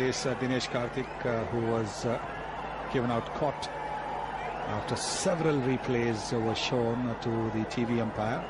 replace Dinesh Karthik, who was given out caught after several replays were shown to the TV umpire.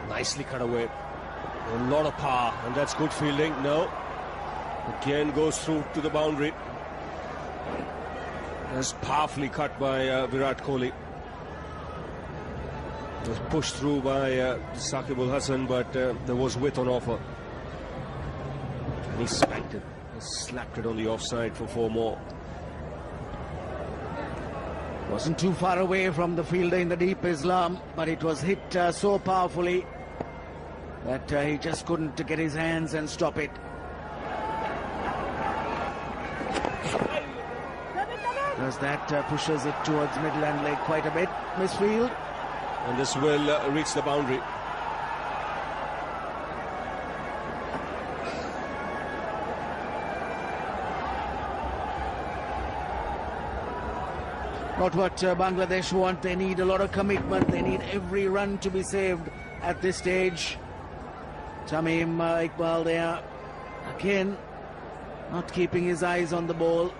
Nicely cut away. A lot of power, and that's good fielding. No. Again goes through to the boundary. That's powerfully cut by Virat Kohli. It was pushed through by Shakib-ul-Hasan, but there was width on offer. And he smacked it. He slapped it on the offside for 4 more. Wasn't too far away from the fielder in the deep Islam, but it was hit so powerfully that he just couldn't get his hands and stop it. As that pushes it towards middle and leg quite a bit. Misfield. And this will reach the boundary. Not what Bangladesh want. They need a lot of commitment. They need every run to be saved at this stage. Tamim Iqbal there. Again, not keeping his eyes on the ball.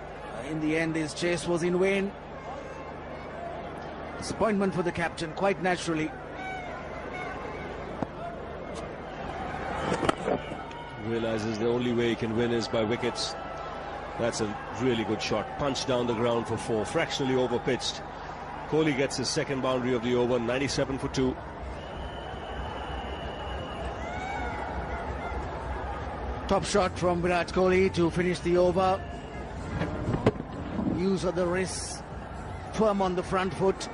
In the end, his chase was in vain. Disappointment for the captain, quite naturally. Realizes the only way he can win is by wickets. That's a really good shot. Punched down the ground for 4. Fractionally over-pitched. Kohli gets his second boundary of the over, 97 for 2. Top shot from Virat Kohli to finish the over. Use of the wrists, firm on the front foot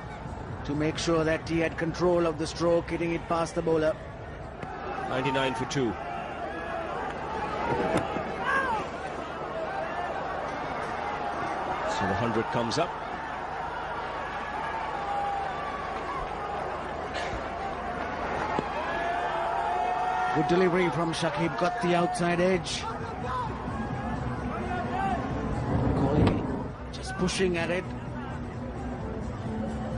to make sure that he had control of the stroke, hitting it past the bowler. 99 for 2. So the 100 comes up. Good delivery from Shakib, got the outside edge. Kohli just pushing at it.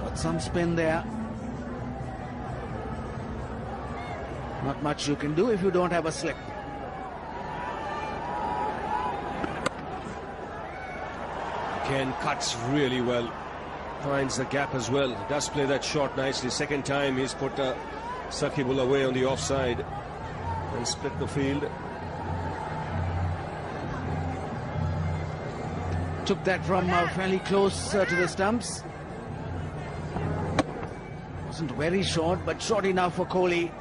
Got some spin there. Not much you can do if you don't have a slip. Again, cuts really well. Finds the gap as well. Does play that shot nicely. Second time he's put Shakibul away on the offside and split the field. Took that from fairly close to the stumps. Wasn't very short, but short enough for Kohli.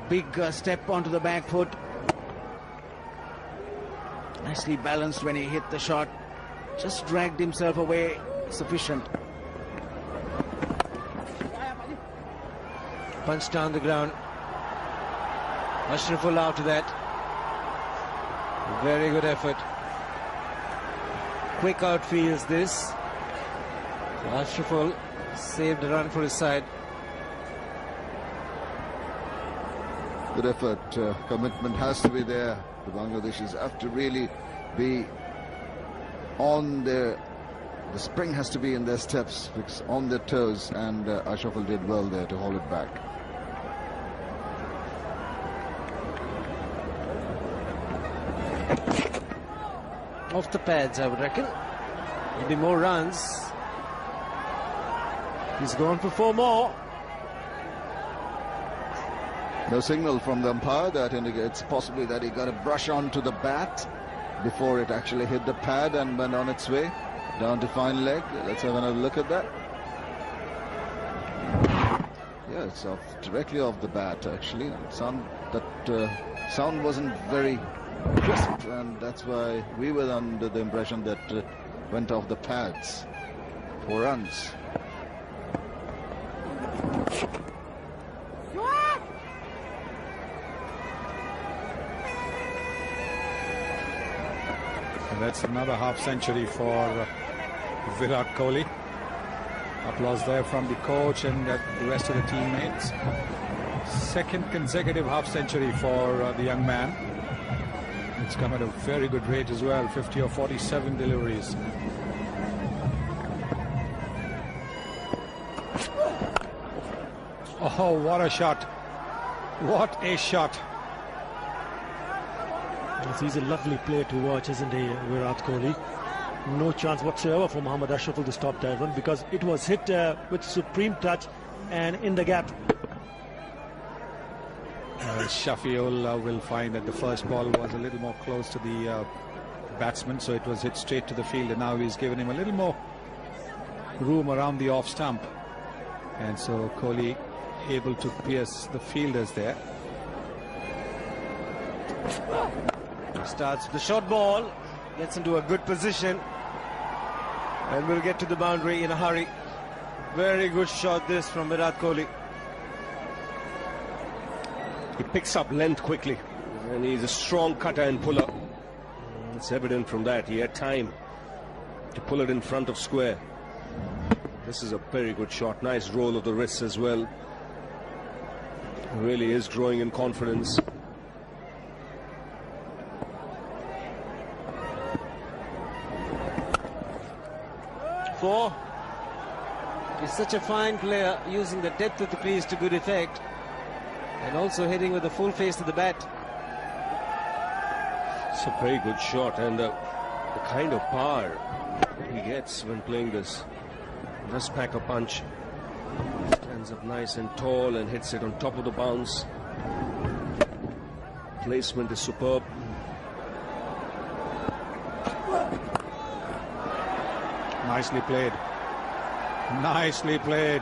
Big step onto the back foot. Nicely balanced when he hit the shot. Just dragged himself away, sufficient. Punch down the ground. Ashraful out to that. Very good effort. Quick outfields this. Ashraful saved a run for his side. Good effort. Commitment has to be there. The Bangladeshis have to really be on their... The spring has to be in their steps, on their toes, and Ashraful did well there to hold it back. Off the pads, I would reckon. Maybe more runs. He's gone for 4 more. No signal from the umpire. That indicates possibly that he got a brush onto the bat before it actually hit the pad and went on its way down to fine leg. Let's have another look at that. Yeah, it's directly off the bat actually. That sound wasn't very crisp, and that's why we were under the impression that went off the pads. 4 runs. And that's another half century for Virat Kohli. Applause there from the coach and the rest of the teammates. Second consecutive half century for the young man. It's come at a very good rate as well, 50 or 47 deliveries. Oh, what a shot. What a shot. Yes, he's a lovely player to watch, isn't he, Virat Kohli? No chance whatsoever for Mohammad Ashraf to stop that one, because it was hit with supreme touch and in the gap. Shafiul will find that the first ball was a little more close to the batsman, so it was hit straight to the field, and now he's given him a little more room around the off stump, and so Kohli able to pierce the fielders there. Starts with the short ball, gets into a good position, and will get to the boundary in a hurry. Very good shot this from Virat Kohli. He picks up length quickly, and he's a strong cutter and puller. It's evident from that. He had time to pull it in front of square. This is a very good shot. Nice roll of the wrists as well. Really is growing in confidence. Four. He's such a fine player, using the depth of the crease to good effect, and also hitting with a full face to the bat. It's a very good shot, and the kind of power he gets when playing this. Just pack a punch. Stands up nice and tall and hits it on top of the bounce. Placement is superb. Nicely played. Nicely played.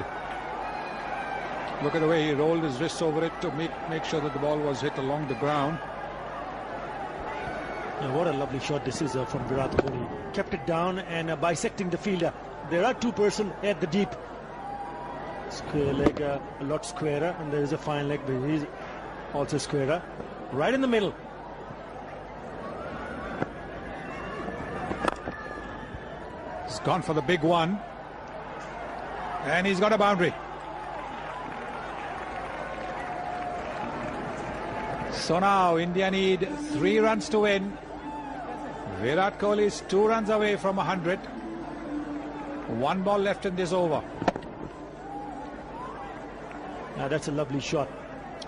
Look at the way he rolled his wrists over it to make sure that the ball was hit along the ground. Yeah, what a lovely shot this is from Virat Kohli. Kept it down and bisecting the fielder. There are two persons at the deep. Square leg, a lot squarer, and there is a fine leg, but he's also squarer. Right in the middle. He's gone for the big one, and he's got a boundary. So now India need 3 runs to win. Virat Kohli is 2 runs away from 100. 1 ball left in this over. Now that's a lovely shot.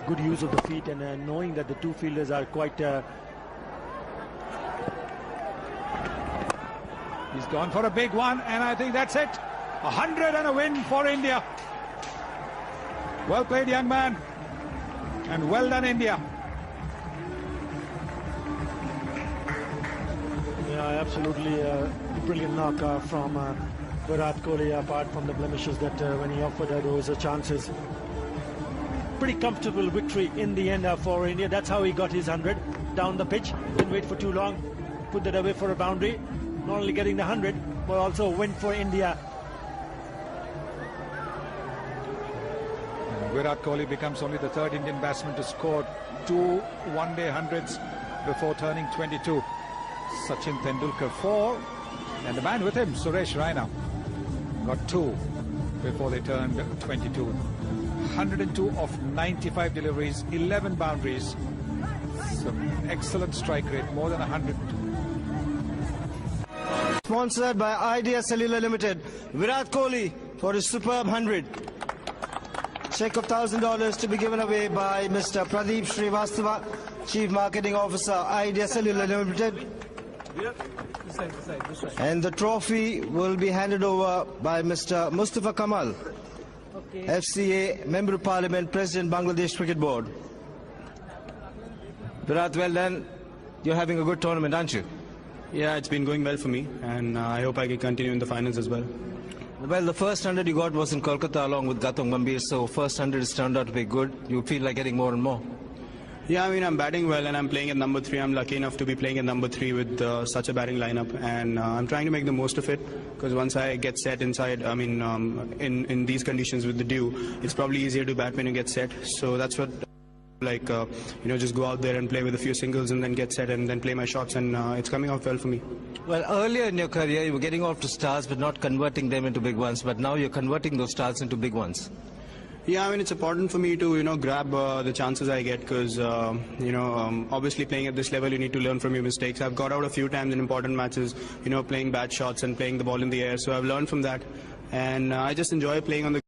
Good use of the feet, and knowing that the two fielders are quite... He's gone for a big one, and I think that's it. 100 and a win for India. Well played, young man, and well done, India. Yeah, absolutely brilliant knock from Virat Kohli, apart from the blemishes that when he offered those chances. Pretty comfortable victory in the end for India. That's how he got his 100 down the pitch. Didn't wait for too long. Put that away for a boundary. Not only getting the 100, but also a win for India. Virat Kohli becomes only the 3rd Indian batsman to score 2 one-day 100s before turning 22. Sachin Tendulkar 4, and the man with him, Suresh Raina, got 2 before they turned 22. 102 of 95 deliveries, 11 boundaries. Some excellent strike rate, more than 100. Sponsored by Idea Cellular Limited, Virat Kohli for his superb 100. Check of $1,000 to be given away by Mr. Pradeep Srivastava, Chief Marketing Officer, Idea Cellular Limited. And the trophy will be handed over by Mr. Mustafa Kamal, FCA Member of Parliament, President, Bangladesh Cricket Board. Virat, well done. You're having a good tournament, aren't you? Yeah, it's been going well for me, and I hope I can continue in the finals as well. Well, the first 100 you got was in Kolkata along with Gautam Gambhir, so first 100 has turned out to be good. You feel like getting more and more? Yeah, I mean, I'm batting well, and I'm playing at number 3. I'm lucky enough to be playing at number 3 with such a batting lineup, and I'm trying to make the most of it, because once I get set inside, I mean, in these conditions with the dew, it's probably easier to bat when you get set. So that's what, like, just go out there and play with a few singles and then get set and then play my shots, and it's coming out well for me. Well, earlier in your career, you were getting off to stars but not converting them into big ones, but now you're converting those stars into big ones. Yeah, I mean, it's important for me to, grab the chances I get, because, obviously playing at this level, you need to learn from your mistakes. I've got out a few times in important matches, playing bad shots and playing the ball in the air, so I've learned from that, and I just enjoy playing on the